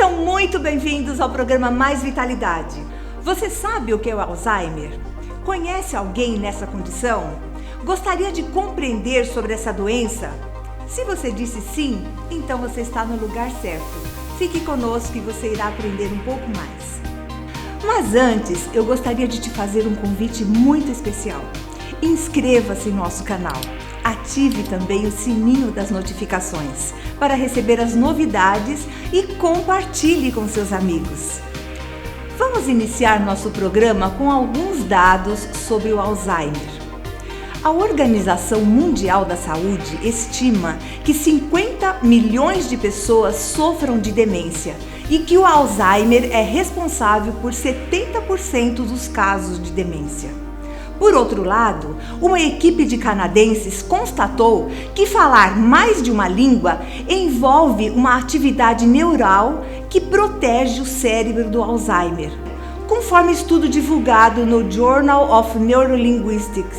Sejam muito bem-vindos ao programa Mais Vitalidade. Você sabe o que é o Alzheimer? Conhece alguém nessa condição? Gostaria de compreender sobre essa doença? Se você disse sim, então você está no lugar certo. Fique conosco e você irá aprender um pouco mais. Mas antes, eu gostaria de te fazer um convite muito especial. Inscreva-se em nosso canal. Ative também o sininho das notificações para receber as novidades e compartilhe com seus amigos. Vamos iniciar nosso programa com alguns dados sobre o Alzheimer. A Organização Mundial da Saúde estima que 50 milhões de pessoas sofram de demência e que o Alzheimer é responsável por 70% dos casos de demência. Por outro lado, uma equipe de canadenses constatou que falar mais de uma língua envolve uma atividade neural que protege o cérebro do Alzheimer, conforme estudo divulgado no Journal of Neurolinguistics.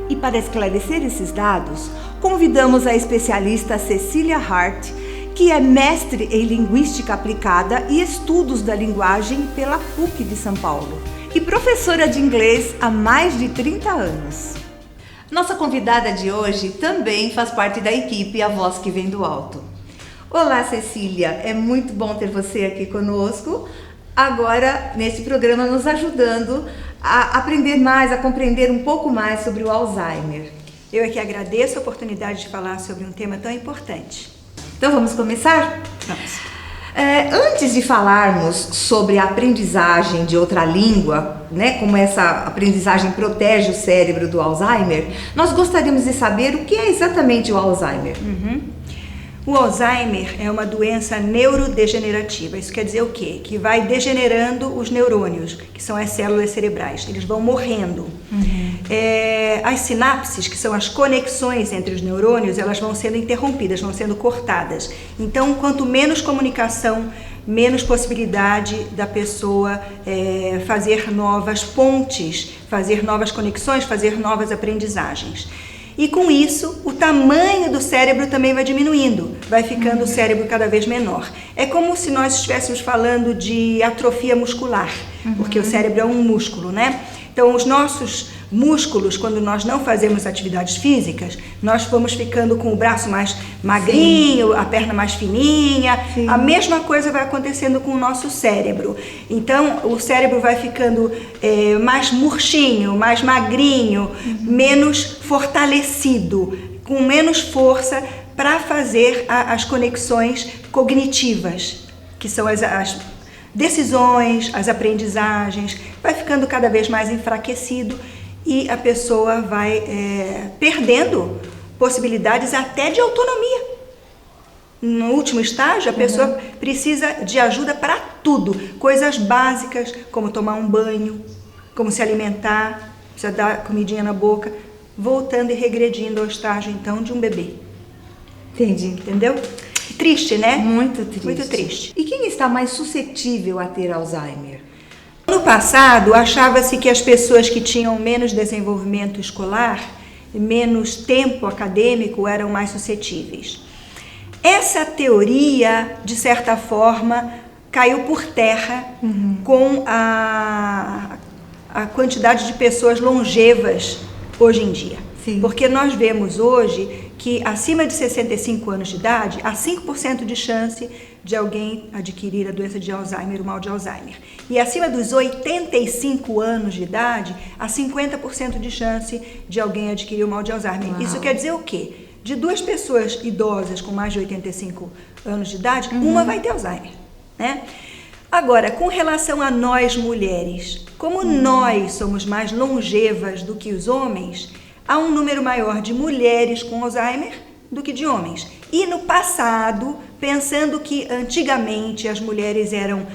E para esclarecer esses dados, convidamos a especialista Cecília Hart, que é mestre em Linguística Aplicada e Estudos da Linguagem pela PUC de São Paulo e professora de inglês há mais de 30 anos. Nossa convidada de hoje também faz parte da equipe A Voz que Vem do Alto. Olá, Cecília, é muito bom ter você aqui conosco, agora nesse programa nos ajudando a aprender mais, a compreender um pouco mais sobre o Alzheimer. Eu é que agradeço a oportunidade de falar sobre um tema tão importante. Então vamos começar? Vamos. Antes de falarmos sobre a aprendizagem de outra língua, né, como essa aprendizagem protege o cérebro do Alzheimer, nós gostaríamos de saber o que é exatamente o Alzheimer. O Alzheimer é uma doença neurodegenerativa. Isso quer dizer o quê? Que vai degenerando os neurônios, que são as células cerebrais. Eles vão morrendo. As sinapses, que são as conexões entre os neurônios, elas vão sendo interrompidas, vão sendo cortadas. Então, quanto menos comunicação, menos possibilidade da pessoa fazer novas pontes, fazer novas conexões, fazer novas aprendizagens. E com isso, o tamanho do cérebro também vai diminuindo, vai ficando o cérebro cada vez menor. É como se nós estivéssemos falando de atrofia muscular, porque o cérebro é um músculo, né? Então, os nossos músculos, quando nós não fazemos atividades físicas, nós vamos ficando com o braço mais magrinho, Sim. a perna mais fininha. Sim. A mesma coisa vai acontecendo com o nosso cérebro. Então, o cérebro vai ficando mais murchinho, mais magrinho, menos fortalecido, com menos força para fazer as conexões cognitivas, que são as decisões, as aprendizagens, vai ficando cada vez mais enfraquecido e a pessoa vai perdendo possibilidades até de autonomia. No último estágio, a pessoa precisa de ajuda para tudo, coisas básicas, como tomar um banho, como se alimentar, precisa dar comidinha na boca, voltando e regredindo ao estágio, então, de um bebê. Entendi. Entendeu? Triste, né? Muito triste. Muito triste. E quem está mais suscetível a ter Alzheimer? No passado, achava-se que as pessoas que tinham menos desenvolvimento escolar, menos tempo acadêmico, eram mais suscetíveis. Essa teoria, de certa forma, caiu por terra com a quantidade de pessoas longevas hoje em dia. Sim. Porque nós vemos hoje que acima de 65 anos de idade, há 5% de chance de alguém adquirir a doença de Alzheimer, o mal de Alzheimer. E acima dos 85 anos de idade, há 50% de chance de alguém adquirir o mal de Alzheimer. Uau. Isso quer dizer o quê? De duas pessoas idosas com mais de 85 anos de idade, uma vai ter Alzheimer, né? Agora, com relação a nós mulheres, como nós somos mais longevas do que os homens, há um número maior de mulheres com Alzheimer do que de homens. E no passado, pensando que antigamente as mulheres eram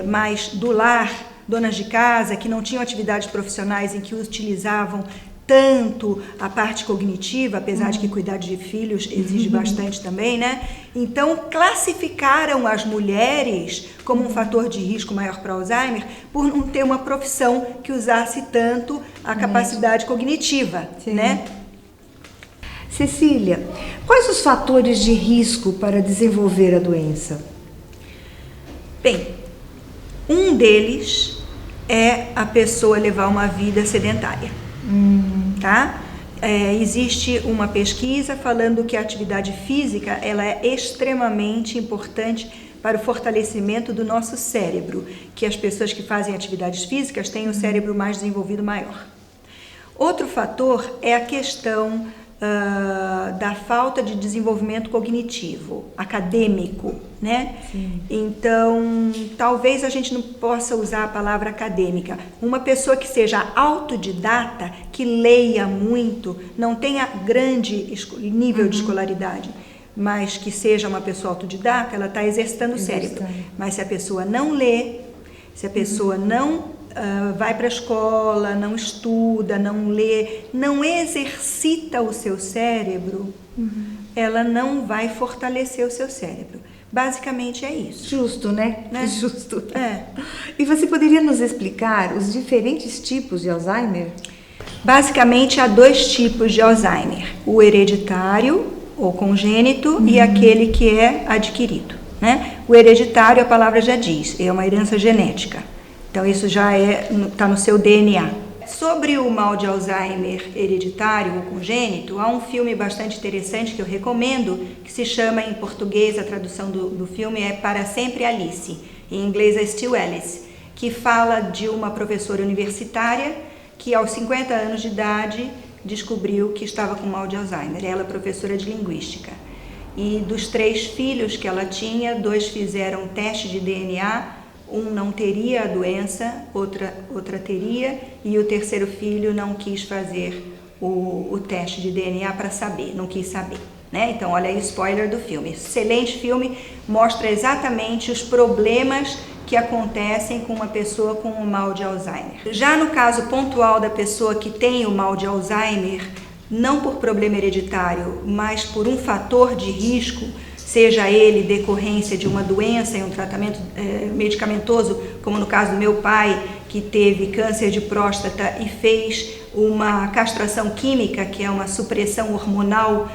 mais do lar, donas de casa, que não tinham atividades profissionais em que utilizavam tanto a parte cognitiva, apesar de que cuidar de filhos exige bastante também, né? Então, classificaram as mulheres como um fator de risco maior para Alzheimer por não ter uma profissão que usasse tanto a capacidade cognitiva, né? Cecília, quais os fatores de risco para desenvolver a doença? Bem, um deles é a pessoa levar uma vida sedentária, tá? Existe uma pesquisa falando que a atividade física ela é extremamente importante para o fortalecimento do nosso cérebro, que as pessoas que fazem atividades físicas têm o cérebro mais desenvolvido maior. Outro fator é a questão da falta de desenvolvimento cognitivo, acadêmico, né? Sim. Então, talvez a gente não possa usar a palavra acadêmica. Uma pessoa que seja autodidata, que leia muito, não tenha grande nível de escolaridade, mas que seja uma pessoa autodidata, ela está exercitando o cérebro. Mas se a pessoa não lê, se a pessoa não vai para a escola, não estuda, não lê, não exercita o seu cérebro, ela não vai fortalecer o seu cérebro. Basicamente é isso. Justo, né? Justo. É. E você poderia nos explicar os diferentes tipos de Alzheimer? Basicamente há 2 tipos de Alzheimer: o hereditário ou congênito e aquele que é adquirido, né? O hereditário, a palavra já diz, é uma herança genética. Então isso já está no seu DNA. Sobre o mal de Alzheimer hereditário ou congênito, há um filme bastante interessante que eu recomendo, que se chama em português, a tradução do filme é Para Sempre Alice, em inglês é Still Alice, que fala de uma professora universitária que aos 50 anos de idade descobriu que estava com mal de Alzheimer. Ela é professora de linguística. E dos 3 filhos que ela tinha, 2 fizeram teste de DNA, um não teria a doença, outra teria, e o terceiro filho não quis fazer o teste de DNA para saber, não quis saber, né? Então, olha aí o spoiler do filme. Excelente filme, mostra exatamente os problemas que acontecem com uma pessoa com o mal de Alzheimer. Já no caso pontual da pessoa que tem o mal de Alzheimer, não por problema hereditário, mas por um fator de risco, seja ele decorrência de uma doença e um tratamento medicamentoso, como no caso do meu pai, que teve câncer de próstata e fez uma castração química, que é uma supressão hormonal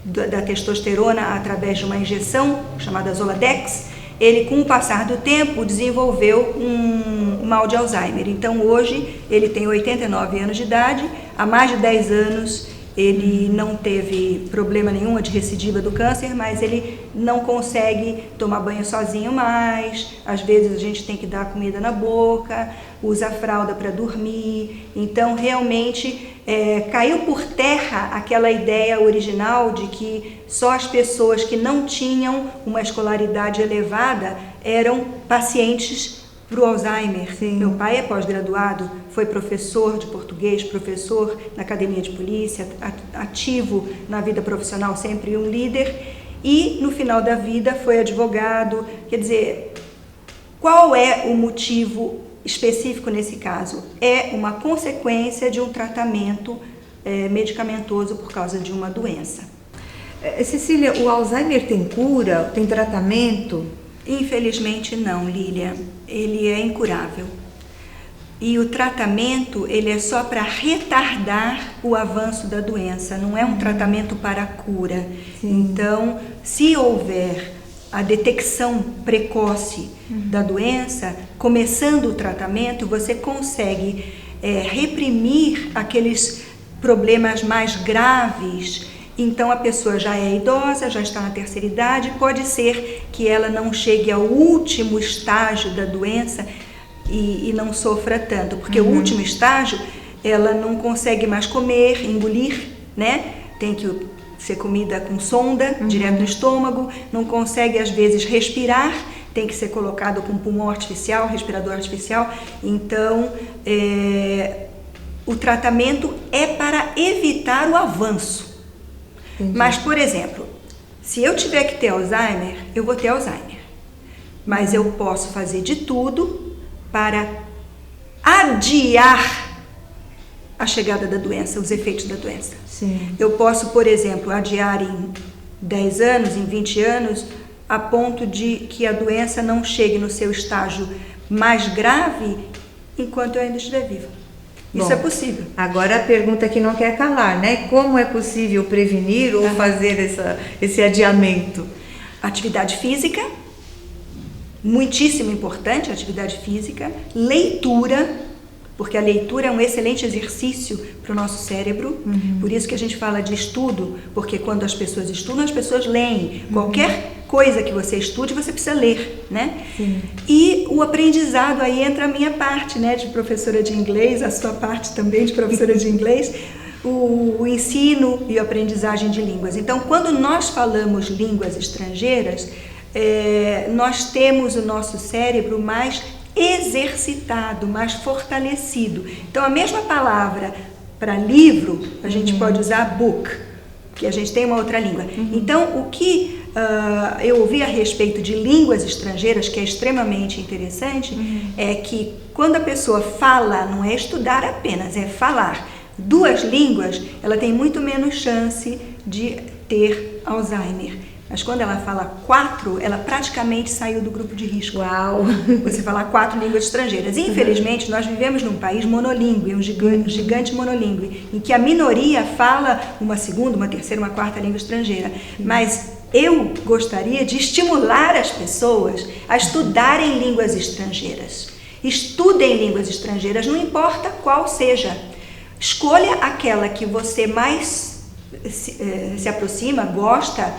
da testosterona através de uma injeção chamada Zoladex. Ele, com o passar do tempo, desenvolveu um mal de Alzheimer. Então, hoje, ele tem 89 anos de idade, há mais de 10 anos ele não teve problema nenhum de recidiva do câncer, mas ele não consegue tomar banho sozinho mais, às vezes a gente tem que dar comida na boca, usa fralda para dormir. Então, realmente, caiu por terra aquela ideia original de que só as pessoas que não tinham uma escolaridade elevada eram pacientes para o Alzheimer. Sim. Meu pai é pós-graduado, foi professor de português, professor na academia de polícia, ativo na vida profissional, sempre um líder, e no final da vida foi advogado. Quer dizer, qual é o motivo específico nesse caso? É uma consequência de um tratamento medicamentoso por causa de uma doença. Cecília, o Alzheimer tem cura, tem tratamento? Infelizmente não, Lília. Ele é incurável. E o tratamento, ele é só para retardar o avanço da doença, não é um tratamento para a cura. Sim. Então, se houver a detecção precoce da doença, começando o tratamento, você consegue reprimir aqueles problemas mais graves. Então, a pessoa já é idosa, já está na terceira idade, pode ser que ela não chegue ao último estágio da doença e não sofra tanto, porque o último estágio, ela não consegue mais comer, engolir, né? Tem que ser comida com sonda, direto no estômago, não consegue às vezes respirar, tem que ser colocado com pulmão artificial, respirador artificial. Então, o tratamento é para evitar o avanço. Entendi. Mas, por exemplo, se eu tiver que ter Alzheimer, eu vou ter Alzheimer. Mas eu posso fazer de tudo para adiar a chegada da doença, os efeitos da doença. Sim. Eu posso, por exemplo, adiar em 10 anos, em 20 anos, a ponto de que a doença não chegue no seu estágio mais grave enquanto eu ainda estiver viva. Isso Bom, é possível. Agora a pergunta que não quer calar, né? Como é possível prevenir ou fazer esse adiamento? Atividade física, muitíssimo importante, a atividade física, leitura, porque a leitura é um excelente exercício para o nosso cérebro, por isso que a gente fala de estudo, porque quando as pessoas estudam, as pessoas leem. Qualquer coisa que você estude, você precisa ler, né? Sim. E o aprendizado, aí entra a minha parte, né, de professora de inglês, a sua parte também de professora de inglês, o ensino e a aprendizagem de línguas. Então, quando nós falamos línguas estrangeiras, nós temos o nosso cérebro mais exercitado, mais fortalecido. Então, a mesma palavra para livro, a gente pode usar book, que a gente tem uma outra língua. Então, o que eu ouvi a respeito de línguas estrangeiras, que é extremamente interessante, é que quando a pessoa fala, não é estudar apenas, é falar duas línguas, ela tem muito menos chance de ter Alzheimer. Mas quando ela fala 4, ela praticamente saiu do grupo de risco. Uau! Você falar 4 línguas estrangeiras. Infelizmente, nós vivemos num país monolíngue, um gigante monolíngue, em que a minoria fala uma segunda, uma terceira, uma quarta língua estrangeira. Mas eu gostaria de estimular as pessoas a estudarem línguas estrangeiras. Estudem línguas estrangeiras, não importa qual seja. Escolha aquela que você mais se aproxima, gosta,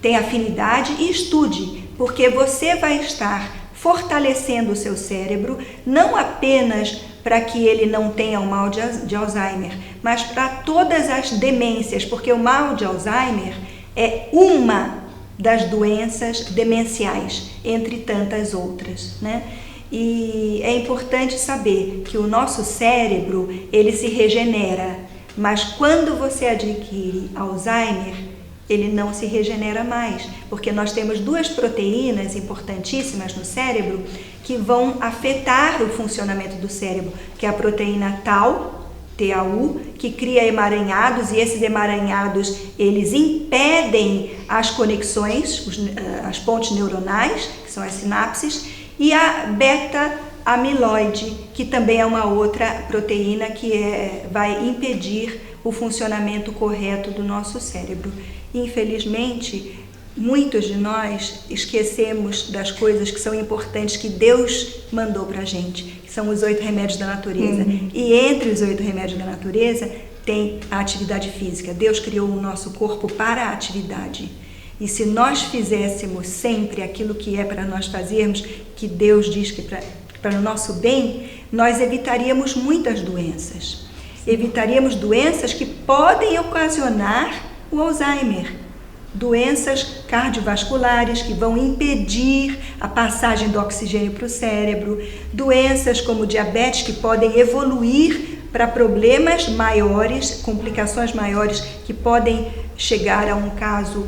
tem afinidade e estude, porque você vai estar fortalecendo o seu cérebro, não apenas para que ele não tenha o mal de Alzheimer, mas para todas as demências, porque o mal de Alzheimer é uma das doenças demenciais, entre tantas outras, né? E é importante saber que o nosso cérebro, ele se regenera, mas quando você adquire Alzheimer, ele não se regenera mais, porque nós temos 2 proteínas importantíssimas no cérebro que vão afetar o funcionamento do cérebro, que é a proteína Tau, TAU, que cria emaranhados, e esses emaranhados, eles impedem as conexões, as pontes neuronais, que são as sinapses, e a beta-amiloide, que também é uma outra proteína que vai impedir o funcionamento correto do nosso cérebro. Infelizmente, muitos de nós esquecemos das coisas que são importantes que Deus mandou pra gente, que são os 8 remédios da natureza. E entre os 8 remédios da natureza tem a atividade física. Deus criou o nosso corpo para a atividade. E se nós fizéssemos sempre aquilo que é para nós fazermos, que Deus diz que para o nosso bem, nós evitaríamos muitas doenças. Evitaríamos doenças que podem ocasionar o Alzheimer, doenças cardiovasculares que vão impedir a passagem do oxigênio para o cérebro, doenças como diabetes que podem evoluir para problemas maiores, complicações maiores que podem chegar a um caso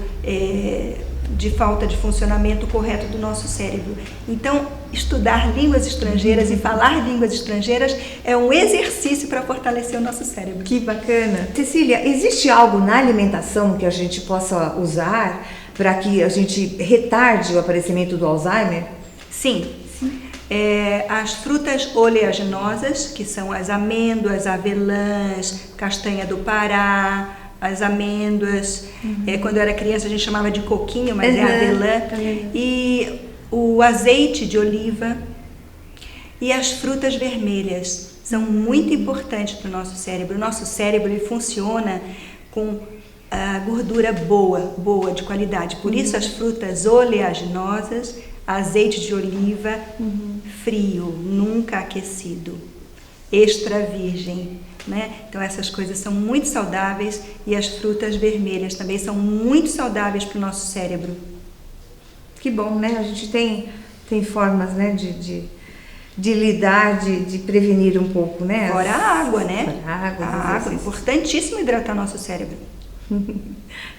de falta de funcionamento correto do nosso cérebro. Então, estudar línguas estrangeiras e falar línguas estrangeiras é um exercício para fortalecer o nosso cérebro. Que bacana! Cecília, existe algo na alimentação que a gente possa usar para que a gente retarde o aparecimento do Alzheimer? Sim. As frutas oleaginosas, que são as amêndoas, avelãs, castanha do Pará, as amêndoas, quando eu era criança a gente chamava de coquinho, mas é avelã, e o azeite de oliva e as frutas vermelhas são muito importantes para o nosso cérebro. O nosso cérebro ele funciona com a gordura boa, de qualidade. Por isso as frutas oleaginosas, azeite de oliva, frio, nunca aquecido, extra virgem, né? Então essas coisas são muito saudáveis e as frutas vermelhas também são muito saudáveis para o nosso cérebro. Que bom, né? A gente tem formas, né, de lidar, de prevenir um pouco, né? Fora a água, né? Fora a água, a água, importantíssimo hidratar nosso cérebro.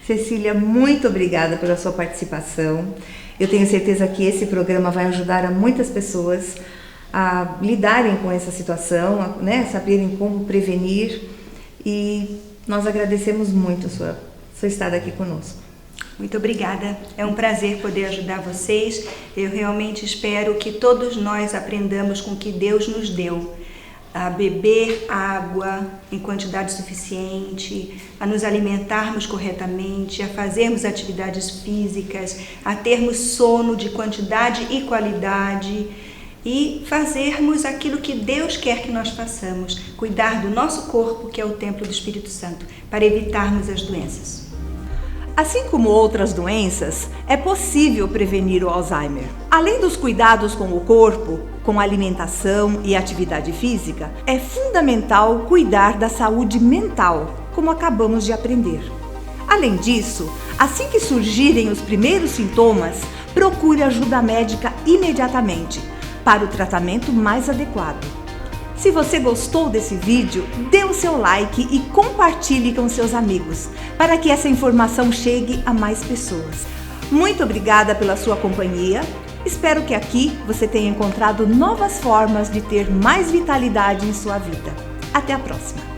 Cecília, muito obrigada pela sua participação. Eu tenho certeza que esse programa vai ajudar a muitas pessoas a lidarem com essa situação, né, saberem como prevenir, e nós agradecemos muito a sua estada aqui conosco. Muito obrigada, é um prazer poder ajudar vocês. Eu realmente espero que todos nós aprendamos com o que Deus nos deu. a beber água em quantidade suficiente, a nos alimentarmos corretamente, a fazermos atividades físicas, a termos sono de quantidade e qualidade e fazermos aquilo que Deus quer que nós façamos, cuidar do nosso corpo, que é o templo do Espírito Santo, para evitarmos as doenças. Assim como outras doenças, é possível prevenir o Alzheimer. Além dos cuidados com o corpo, com alimentação e atividade física, é fundamental cuidar da saúde mental, como acabamos de aprender. Além disso, assim que surgirem os primeiros sintomas, procure ajuda médica imediatamente para o tratamento mais adequado. Se você gostou desse vídeo, dê o seu like e compartilhe com seus amigos, para que essa informação chegue a mais pessoas. Muito obrigada pela sua companhia. Espero que aqui você tenha encontrado novas formas de ter mais vitalidade em sua vida. Até a próxima!